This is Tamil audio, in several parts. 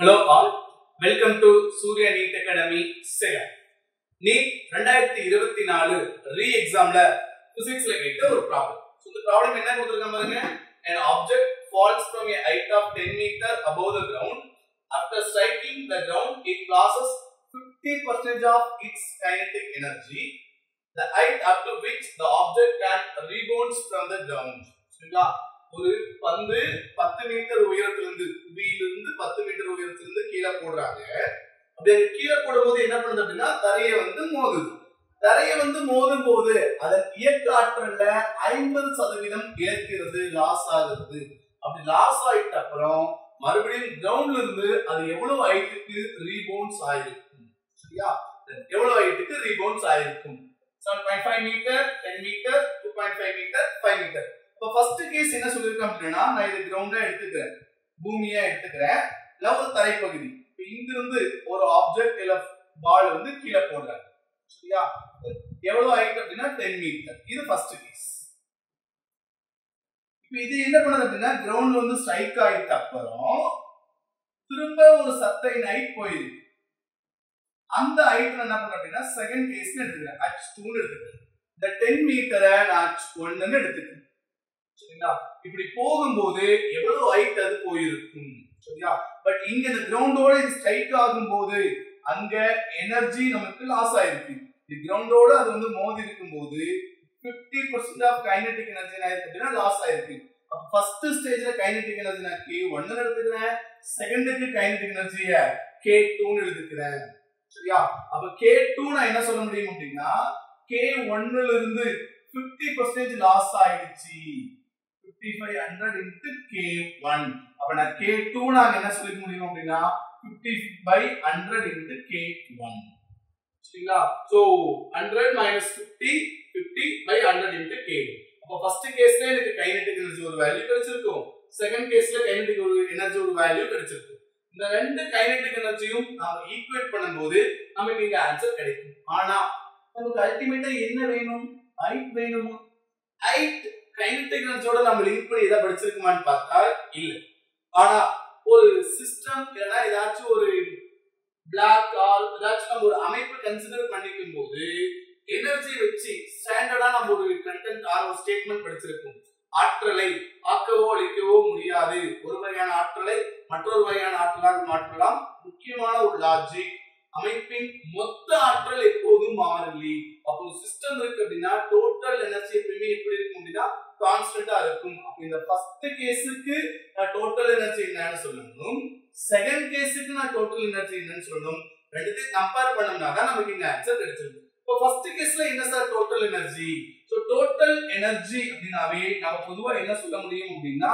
Hello all, welcome to Surya NEET Academy Salem. NEET 2024 re-examல physicsல கேட்ட ஒரு problem. So the problem என்ன கொடுத்திருக்காங்க பாருங்க. An object falls from a height of 10 meter above the ground. After striking the ground, it loses 50% of its kinetic energy. The height up to which the object can rebound from the ground. சரிங்களா? ஒரு பந்து 10 மீட்டர் உயரத்திலிருந்து புவியிலிருந்து 10 மீட்டர் உயரத்திலிருந்து கீழே போடுறாங்க. அப்படி கீழே போடும்போது என்ன பண்ணுது அப்படின்னா தரையை மோதுது. தரையை மோதும் போது அதன் இயக்க ஆற்றல்ல 50% இழக்கிறது, லாஸ் ஆகுது. அப்படி லாஸ் ஆயிட்ட அப்புறம் மறுபடியும் கிரவுண்ட்ல இருந்து அது எவ்வளவு ஹைட்டுக்கு ரீபவுண்ட்ஸ் ஆயிருக்கும். சரியா? எவ்வளவு ஹைட்டுக்கு ரீபவுண்ட்ஸ் ஆயிருக்கும்? 7.5 மீட்டர், 10 மீட்டர், 2.5 மீட்டர், 5 மீட்டர். இப்போ ஃபர்ஸ்ட் கேஸ் என்ன சொல்லிருக்கேன் அப்படின்னா, நான் இது கிரவுண்டா எடுத்துக்கிறேன், பூமியா எடுத்துக்கிறேன், இல்ல ஒரு தரைப்பகுதி. இப்போ இங்க இருந்து ஒரு ஆப்ஜெக்ட் இல்ல பால் கீழே போடுறேன். சரியா? எவ்வளவு ஹைட் அப்படின்னா 10 மீட்டர். இது ஃபர்ஸ்ட் கேஸ். இப்போ இது என்ன பண்ணுது அப்படின்னா கிரவுண்ட்ல ஸ்ட்ரைக் ஆயிட்ட அப்புறம் திரும்ப ஒரு சர்டைன் ஹைட் போயிருக்கு. அந்த ஹைட்ல என்ன பண்றேன் அப்படின்னா செகண்ட் கேஸ்ல எடுத்துக்கிறேன், h2 ன்னு எடுத்துக்கிறேன். இந்த 10 மீட்டரை நான் h1 ன்னு எடுத்துக்கிறேன். சரிங்களா? இப்படி போகும்போது எவ்வளவு ஹைட் அது போயிருக்கும். சரியா? பட் இங்க இந்த கிரவுண்டோட இது ஸ்ட்ரைக் ஆகும்போது அங்க எனர்ஜி நமக்கு லாஸ் ஆயிருக்கு. இந்த கிரவுண்டோட அது மோதி இருக்கும்போது 50% ஆஃப் கைனெடிக் எனர்ஜி ஆயிருக்கு அப்படின்னா லாஸ் ஆயிருக்கு. அப்ப ஃபர்ஸ்ட் ஸ்டேஜ்ல கைனெடிக் எனர்ஜி நான் k1 ன்னு எடுத்துக்கிறேன், செகண்டுக்கு கைனெடிக் எனர்ஜியை k2 ன்னு எடுத்துக்கிறேன். சரியா? அப்ப k2 நான் என்ன சொல்ல முடியும் அப்படின்னா k1 ல இருந்து 50% லாஸ் ஆயிடுச்சு. 5500 into k1. அப்ப நான் k2 நான் என்ன சொல்லிக்க முடியும் அப்படின்னா 50/100 into k1. சரிங்களா? So 100 minus 50 50/100 into k1. அப்ப ஃபர்ஸ்ட் கேஸ்ல எனக்கு கைனெடிக் எனர்ஜி ஒரு வேல்யூ கிடைச்சிருக்கும், செகண்ட் கேஸ்ல கைனெடிக் எனர்ஜி ஒரு வேல்யூ கிடைச்சிருக்கும். இந்த ரெண்டு கைனெடிக் எனர்ஜியும் நாம ஈக்குவேட் பண்ணும்போது நமக்கு இங்க ஆன்சர் கிடைக்கும். ஆனா நமக்கு அல்டிமேட்டா என்ன வேணும்? ஹைட் வேணும். ஹைட் கைனெடிக் எனர்ஜியோட நம்ம லிங்க் பண்ணி இத படிச்சிருக்குமான்னு பார்த்தா இல்ல. ஆனா ஒரு சிஸ்டம் இல்லனா ஏதாச்சும் ஒரு பிளாக் ஹோல் ஏதாச்சும் நம்ம ஒரு அமைப்பு கன்சிடர் பண்ணிக்கும் போது எனர்ஜி வச்சு ஸ்டாண்டர்டா நம்ம ஒரு கண்டென்ட் ஆர் ஒரு ஸ்டேட்மென்ட் படிச்சிருக்கோம். ஆற்றலை ஆக்கவோ அழிக்கவோ முடியாது, ஒரு வகையான ஆற்றலை மற்றொரு வகையான ஆற்றலால் மாற்றலாம். முக்கியமான ஒரு லாஜிக், அமைப்பின் மொத்த ஆற்றல் எப்போதும் மாறிலி. அப்போ சிஸ்டம் இருக்கு அப்படின்னா டோட்டல் எனர்ஜி எப்பவுமே எப்படி இருக்கும் அப்படின்னா கான்ஸ்டன்டா இருக்கும். அப்ப இந்த ஃபர்ஸ்ட் கேஸுக்கு நான் டோட்டல் எனர்ஜி என்னன்னு சொல்லணும், செகண்ட் கேஸுக்கு நான் டோட்டல் எனர்ஜி என்னன்னு சொல்லணும். ரெண்டுத்தையும் கம்பேர் பண்ணோம்னா தான் நமக்கு இந்த ஆன்சர் கிடைச்சிருக்கு. இப்போ ஃபர்ஸ்ட் கேஸ்ல என்ன sir total energy? So total energy அப்படினாவே நம்ம பொதுவா என்ன சொல்ல முடியும் அப்படின்னா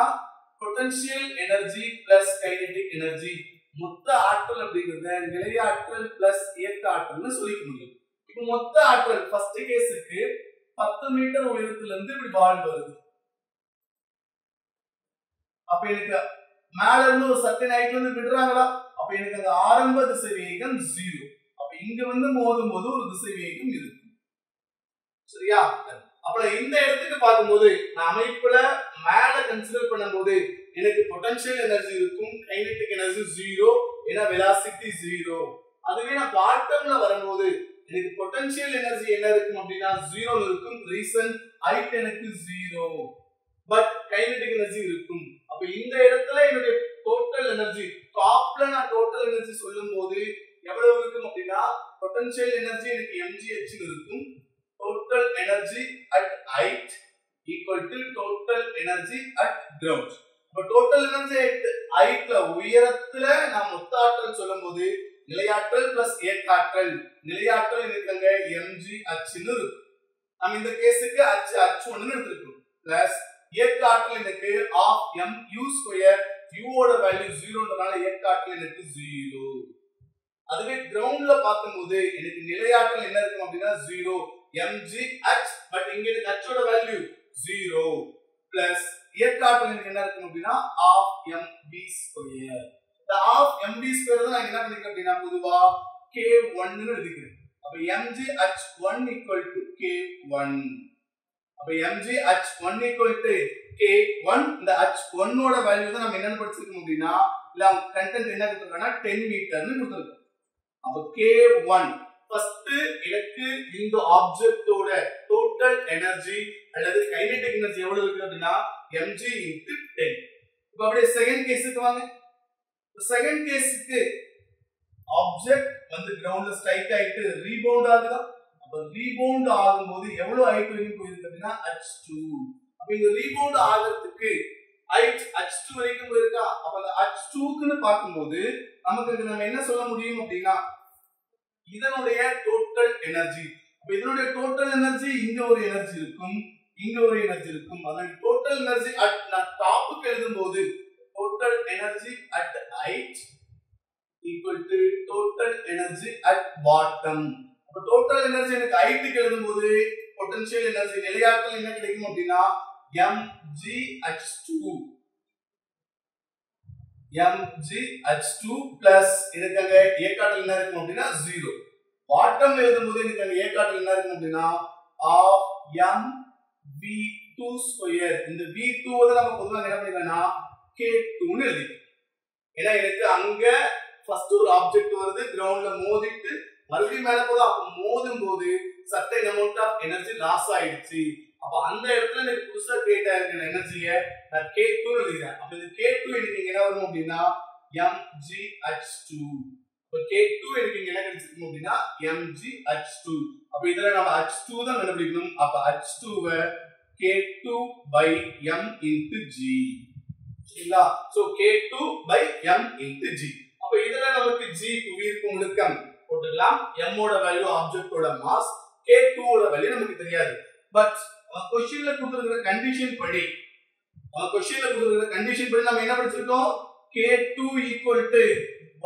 potential energy plus kinetic energy. மொத்த ஆற்றல் அப்படிங்கறத நிலைய ஆற்றல் பிளஸ் இயக்க ஆற்றல்னு சொல்லிக்க முடியும். இப்போ மொத்த ஆற்றல் ஃபர்ஸ்ட் கேஸுக்கு 10 மீட்டர் உயரத்துல இருந்து இப்படி பால் வருது. அப்ப எனக்கு மேல இருந்து ஒரு சர்டன் ஹைட்ல இருந்து விடுறாங்களா, அப்ப எனக்கு அந்த ஆரம்ப திசை வேகம் 0. அப்ப இங்க மோதும் போது ஒரு திசை வேகம் இருக்கு. சரியா? அப்ப இந்த இடத்துக்கு பார்க்கும்போது நான் அமைப்புல மேல கன்சிடர் பண்ணும்போது எனக்கு பொட்டன்ஷியல் எனர்ஜி இருக்கும், கைனெடிக் எனர்ஜி 0, ஏன்னா வெலாசிட்டி 0. அதுவே நான் பாட்டம்ல வரும்போது எனக்கு பொட்டன்ஷியல் எனர்ஜி என்ன இருக்கும் அப்படின்னா 0 இருக்கும். ரீசன் ஹைட் எனக்கு 0, பட் கைனெடிக் எனர்ஜி இருக்கும். அப்ப இந்த இடத்துல என்னுடைய டோட்டல் எனர்ஜி டாப்ல நான் டோட்டல் எனர்ஜி சொல்லும்போது எவ்வளவு இருக்கும் அப்படின்னா பொட்டன்ஷியல் எனர்ஜி எனக்கு mgh இருக்கும். Total energy at height equal to total energy at ground. அப்ப டோட்டல் எனர்ஜி அட் ஹைட்ல உயரத்துல நான் மொத்த ஆற்றல் சொல்லும்போது நிலையாற்றல் பிளஸ் இயக்காற்றல். நிலையாற்றல் இருக்குங்க mgh ன்னு இருக்கும். நம்ம இந்த கேஸுக்கு h1 ன்னு எடுத்துக்கணும். பிளஸ் இயக்காற்றல் எனக்கு half mu². u ஓட வேல்யூ 0ன்றதால இயக்காற்றல் எனக்கு 0. அதுவே கிரவுண்ட்ல பாக்கும்போது எனக்கு நிலையாற்றல் என்ன இருக்கும் அப்படின்னா 0 mgh, பட் இங்க எனக்கு h ஓட வேல்யூ 0 பிளஸ் இயக்காற்றல் எனக்கு என்ன இருக்கும் அப்படின்னா half mv². the half mv² தான் நான் என்ன பண்ணிருக்கேன் அப்படின்னா பொதுவா k1 ன்னு எழுதிக்கிறேன். அப்ப mgh1 = k1. அப்ப mgh1 = k1. இந்த h1 ஓட வேல்யூ தான் நம்ம என்னன்னு படிச்சிருக்கோம் அப்படின்னா இல்ல கண்டென்ட் என்ன கொடுத்திருக்கானா 10 மீட்டர்னு கொடுத்திருக்காங்க. அப்ப K1 ஃபர்ஸ்ட் எனக்கு இந்த ஆப்ஜெக்ட்டோட டோட்டல் எனர்ஜி அல்லது கைனெடிக் எனர்ஜி எவ்வளவு இருக்கு அப்படினா mg * 10. இப்போ அப்படியே செகண்ட் கேஸுக்கு வாங்க. செகண்ட் கேஸுக்கு ஆப்ஜெக்ட் வந்து கிரவுண்ட்ல ஸ்ட்ரைக் ஆயிட்டு ரீபவுண்ட் ஆகுதா? அப்ப ரீபவுண்ட் ஆகும்போது எவ்வளவு ஹைட் வரைக்கும் போயிருக்கு அப்படினா h2. அப்ப இந்த ரீபவுண்ட் ஆகிறதுக்கு ஹைட் h2 வரைக்கும் போயிருக்கா? அப்ப அந்த h2க்குன்னு பாக்கும்போது நமக்கு நம்ம என்ன சொல்ல முடியும் அப்படினா இதனுடைய டோட்டல் எனர்ஜி. அப்ப இதனுடைய டோட்டல் எனர்ஜி இங்க ஒரு எனர்ஜி இருக்கும், இங்க ஒரு எனர்ஜி இருக்கும். அதனால டோட்டல் எனர்ஜி அட் நான் டாப்புக்கு எழுதும்போது total energy at height equal to total energy at bottom. அப்ப டோட்டல் எனர்ஜி எனக்கு ஹைட்க்கு எழுதும்போது பொட்டன்ஷியல் எனர்ஜி நிலையாற்றல் என்ன கிடைக்கும் அப்படினா mgh2 plus எனக்கு அங்க இயக்காற்றல் என்ன இருக்கும் அப்படினா 0. பாட்டம்ல எழுதும்போது எனக்கு அங்க இயக்காற்றல் என்ன இருக்கும் அப்படினா of mv2 இந்த v2 வந்து நம்ம பொதுவா என்ன பண்ணிக்கலாம்னா k2 ன்னு எழுதிக்கலாம். ஏன்னா எனக்கு அங்க ஃபர்ஸ்ட் ஒரு ஆப்ஜெக்ட் வருது, கிரவுண்ட்ல மோதிட்டு மறுபடியும் மேல போகுது. அப்ப மோதும் போது certain amount of energy loss ஆயிடுச்சு. அப்ப அந்த இடத்துல எனக்கு புதுசா கிரியேட் ஆயிருக்கிற எனர்ஜியை நான் K2 எழுதுறேன். அப்ப இந்த K2 எனக்கு இங்க என்ன வரும் அப்படின்னா mgh2. அப்ப K2 எனக்கு இங்க என்ன கிடைச்சிருக்கும் அப்படின்னா mgh2. அப்ப இதுல நம்ம h2 தான் கண்டுபிடிக்கணும். அப்ப h2-வை K2 by m into g. சரிங்களா? So K2 by m into g. அப்ப இதுல நமக்கு g புவியீர்ப்பு முடுக்கம் போட்டுக்கலாம். m ஓட வேல்யூ ஆப்ஜெக்ட்டோட மாஸ், K2 ஓட வேல்யூ நமக்கு தெரியாது. பட் क्वेश्चनல கொடுத்திருக்கிற கண்டிஷன் படி நம்ம என்ன படிச்சிருக்கோம்? K2 equal to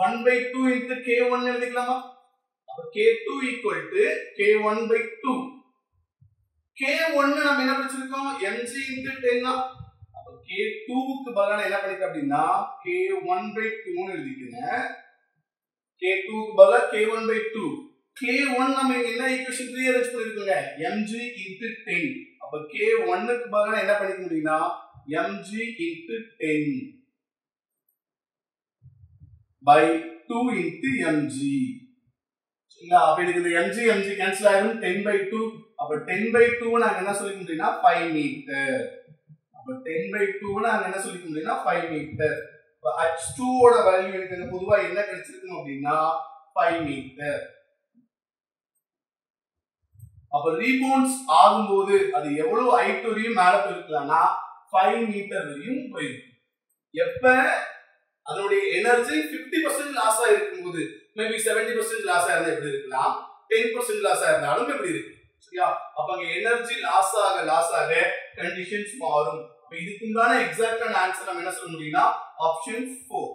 1/2 into K1 எழுதிக்கலாமா? அப்ப K2 equal to K1/2. K1 நம்ம என்ன படிச்சிருக்கோம்? mg into 10. அப்ப K2 க்கு பதிலா என்ன பண்ணிருக்கேன் அப்படினா K1/2 ன்னு எழுதிக்கிறேன். K2 க்கு பதிலா K1/2. K1 நம்ம இங்க என்ன ஈக்குவேஷன் ரீஅரேஞ்ச் பண்ணிருக்கோங்க? mg into 10. அப்ப K1 க்கு பதிலா என்ன பண்ணிக்க முடியும்னா mg into 10 by 2 into mg. சரிங்களா? அப்ப இதுக்கு இந்த mg கேன்சல் ஆயிடும். 10/2. அப்ப 10/2 நாங்க என்ன சொல்லிக்க முடியும்னா 5 மீட்டர். அப்ப 10/2 நாங்க என்ன சொல்லிக்க முடியும்னா 5 மீட்டர். அப்ப h2 ஓட வேல்யூ எனக்கு பொதுவா என்ன கிடைச்சிருக்கும் அப்படினா 5 மீட்டர். அப்ப ரீபவுண்ட்ஸ் ஆகும்போது அது எவ்வளவு ஹைட் வரையும் மேல போயிருக்கலாம்னா 5 மீட்டர் வரையும் போயிருக்கு. எப்ப அதனுடைய எனர்ஜி 50% லாஸ் ஆயிருக்கும்போது, மேபி 70% லாஸ் ஆயிருந்தா எப்படி இருக்கலாம், 10% லாஸ் ஆயிருந்தாலும் எப்படி இருக்கு. சரியா? அப்ப அங்க எனர்ஜி லாஸ் ஆக கண்டிஷன்ஸ் மாறும். அப்ப இதுக்கு உண்டான எக்ஸாக்ட்டான ஆன்சர் நம்ம என்ன சொல்ல முடியும்னா ஆப்ஷன் 4.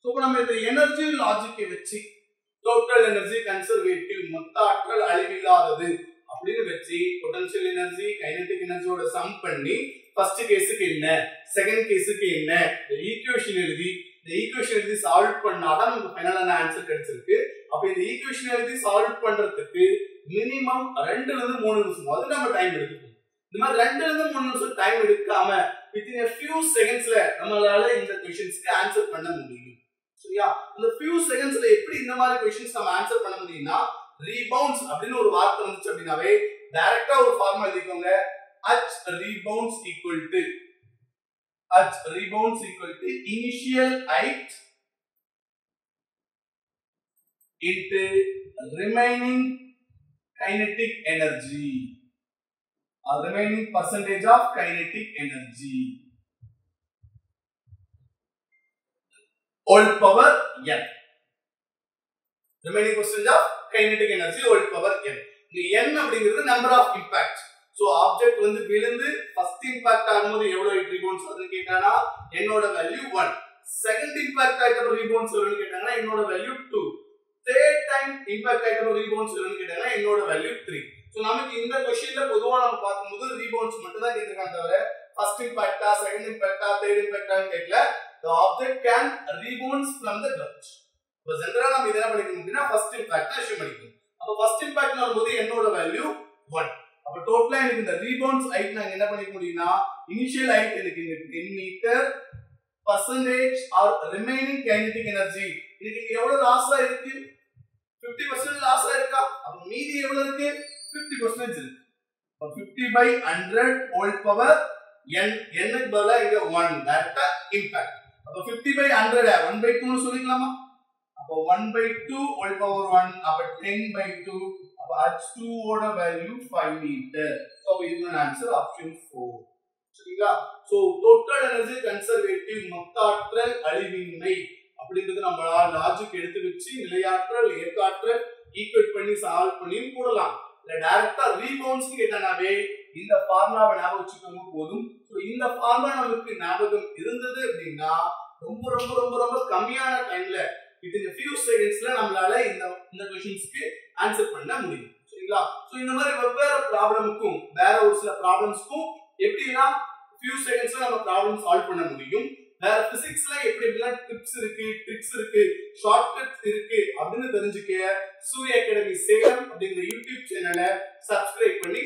சோ இப்ப நம்ம இந்த எனர்ஜி லாஜிக்கை வச்சு டோட்டல் எனர்ஜி கன்சர்வேட்டிவ் மொத்த ஆற்றல் அழிவில்லாதது அப்படின்னு வச்சு பொட்டன்ஷியல் எனர்ஜி கைனெடிக் எனர்ஜியோட சம் பண்ணி ஃபர்ஸ்ட் கேஸுக்கு என்ன, செகண்ட் கேஸுக்கு என்ன, இந்த ஈக்குவேஷன் எழுதி சால்வ் பண்ணாதான் நமக்கு ஃபைனலான ஆன்சர் கிடைச்சிருக்கு. அப்ப இந்த ஈக்குவேஷன் எழுதி சால்வ் பண்றதுக்கு மினிமம் 2 ல இருந்து 3 நிமிஷம் அது நம்ம டைம் எடுக்கணும். இந்த மாதிரி 2 ல இருந்து 3 நிமிஷம் டைம் எடுக்காம within a few secondsல நம்மளால இந்த क्वेश्चंस्க்கு ஆன்சர் பண்ண முடியும். சரியா? இந்த few secondsல எப்படி இந்த மாதிரி क्वेश्चंस நம்ம ஆன்சர் பண்ண முடியும்னா ரீபவுண்ட்ஸ் அப்படின ஒரு வார்த்தை வந்துச்சு அப்படினாவே டைரக்டா ஒரு ஃபார்முலா எழுதிக்கோங்க. h rebounds equal to initial height into remaining kinetic energy or remaining percentage of kinetic energy whole power n. Remaining percentage of kinetic energy whole power n. இந்த n அப்படிங்கிறது number of impact. So object வந்து விழுந்து ஃபர்ஸ்ட் இம்பாக்ட் ஆகும்போது எவ்வளவு ஹைட் ரீபவுண்ட்ஸ் வருதுன்னு கேட்டானா என்னோட வேல்யூ 1. செகண்ட் இம்பாக்ட் ஆயிட்டப்ப ரீபவுண்ட்ஸ் வரும்னு கேட்டாங்கன்னா என்னோட வேல்யூ 2. தேர்ட் டைம் இம்பாக்ட் ஆயிட்டப்ப ரீபவுண்ட்ஸ் வரும்னு கேட்டாங்கன்னா என்னோட வேல்யூ 3. சோ நமக்கு இந்த क्वेश्चनல பொதுவா நம்ம பாக்கும்போது ரீபவுண்ட்ஸ் மட்டும் தான் கேட்டிருக்காங்க தவிர ஃபர்ஸ்ட் இம்பாக்ட்டா, செகண்ட் இம்பாக்ட்டா, தேர்ட் இம்பாக்ட்டான்னு கேட்கல. The object can rebounds from the ground. இப்போ ஜெனரலா நம்ம இத என்ன பண்ணிக்கணும் அப்படினா ஃபர்ஸ்ட் இம்பாக்ட் அஷ்யூம் பண்ணிக்கணும். அப்ப ஃபர்ஸ்ட் இம்பாக்ட்ல வரும்போது என்னோட வேல்யூ 1. அப்ப டோட்டலா எனக்கு இந்த ரீபவுண்ட்ஸ் ஹைட் நான் என்ன பண்ணிக்க முடியும்னா இனிஷியல் ஹைட் எனக்கு 10 metre percentage or remaining kinetic energy. இதுக்கு எவ்வளவு லாஸ் ஆயிருக்கு? 50% லாஸ் ஆயிருக்கா? அப்ப மீதி எவ்வளவு இருக்கு? 50% இருக்கு. அப்ப 50 by 100 whole power n க்கு பதிலா இங்க 1 டைரக்டா இம்பாக்ட். அப்ப 50 by 100 1 by 2 னு சொல்லிக்கலாமா? அப்ப 1 by 2 whole power 1 அப்ப 10 by 2 அப்ப h2 ஓட வேல்யூ 5 மீட்டர். சோ இதுக்கு ஆன்சர் ஆப்ஷன் 4. சரிங்களா? சோ டோட்டல் எனர்ஜி கன்சர்வேட்டிவ் மொத்த ஆற்றல் அழிவின்மை அப்படிங்கிறது நம்மளால லாஜிக் எடுத்து வச்சு நிலையாற்றல் இயக்காற்றல் ஈக்குவேட் பண்ணி சால்வ் பண்ணி போடலாம். இல்ல டைரக்டா ரீபவுண்ட்ஸ் கேட்டானாவே இந்த ஃபார்முலாவை ஞாபகம் வச்சுக்கோங்க போதும். சோ இந்த ஃபார்முலா நமக்கு ஞாபகம் இருந்தது அப்படின்னா ரொம்ப ரொம்ப ரொம்ப ரொம்ப கம்மியான டைம்ல within a few secondsல நம்மளால இந்த क्वेश्चंसக்கு ஆன்சர் பண்ண முடியும். சரிங்களா? சோ இந்த மாதிரி வெவ்வேறு ப்ராப்ளமுக்கும் வேற ஒரு சில ப்ராப்ளம்ஸ்க்கும் எப்படினா few secondsல நம்ம ப்ராப்ளம் சால்வ் பண்ண முடியும். வேற பிசிக்ஸ்ல எப்படிலாம் டிப்ஸ் இருக்கு, ட்ரிக்ஸ் இருக்கு, ஷார்ட்கட்ஸ் இருக்கு அப்படினு தெரிஞ்சுக்க சூர்யா அகாடமி சேலம் அப்படிங்கற YouTube சேனலை சப்ஸ்கிரைப் பண்ணி